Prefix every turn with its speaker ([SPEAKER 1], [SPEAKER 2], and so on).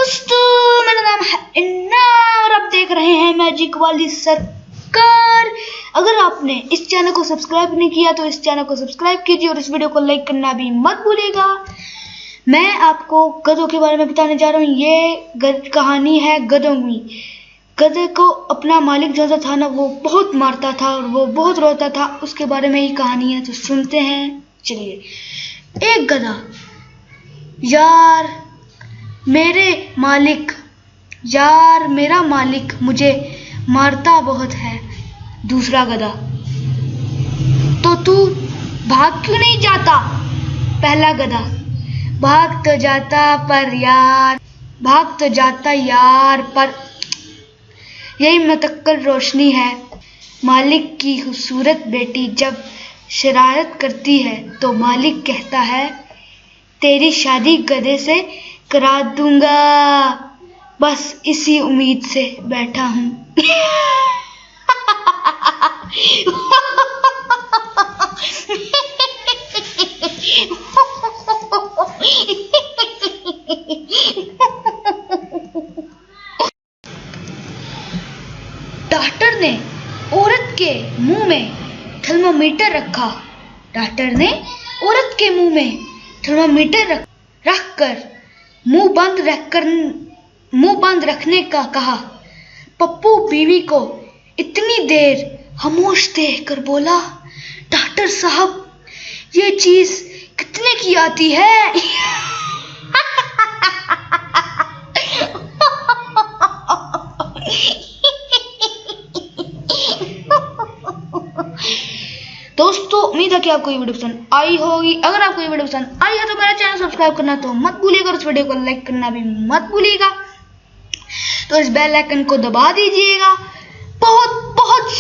[SPEAKER 1] दोस्तों, मेरा नाम है इन्ना और आप देख रहे हैं मैजिक वाली सरकार। अगर आपने इस चैनल को सब्सक्राइब नहीं किया तो इस चैनल को सब्सक्राइब कीजिए और इस वीडियो को लाइक करना भी मत भूलिएगा। मैं आपको गधों के बारे में बताने जा रहा हूँ। ये कहानी है गधों की। गधे को अपना मालिक जो था ना, वो बहुत मारता था और वो बहुत रोता था। उसके बारे में ही कहानी है, तो सुनते हैं। चलिए। एक गधा, यार मेरा मालिक मुझे मारता बहुत है। दूसरा गधा, तो तू भाग क्यों नहीं जाता? पहला गधा, भाग तो जाता यार, पर यही मतक्कर रोशनी है। मालिक की खूबसूरत बेटी जब शरारत करती है तो मालिक कहता है, तेरी शादी गधे से करा दूंगा। बस इसी उम्मीद से बैठा हूं। डॉक्टर ने औरत के मुंह में थर्मामीटर रखा। डॉक्टर ने औरत के मुंह में थर्मामीटर रखकर मुंह बंद रखने का कहा। पप्पू बीवी को इतनी देर खामोश देखकर बोला, डॉक्टर साहब, ये चीज कितने की आती है? दोस्तों, उम्मीद है कि आपको ये वीडियो पसंद आई होगी। अगर आपको ये वीडियो पसंद आई है तो मेरा चैनल सब्सक्राइब करना तो मत भूलिएगा और इस वीडियो को लाइक करना भी मत भूलिएगा। तो इस बेल आइकन को दबा दीजिएगा। बहुत बहुत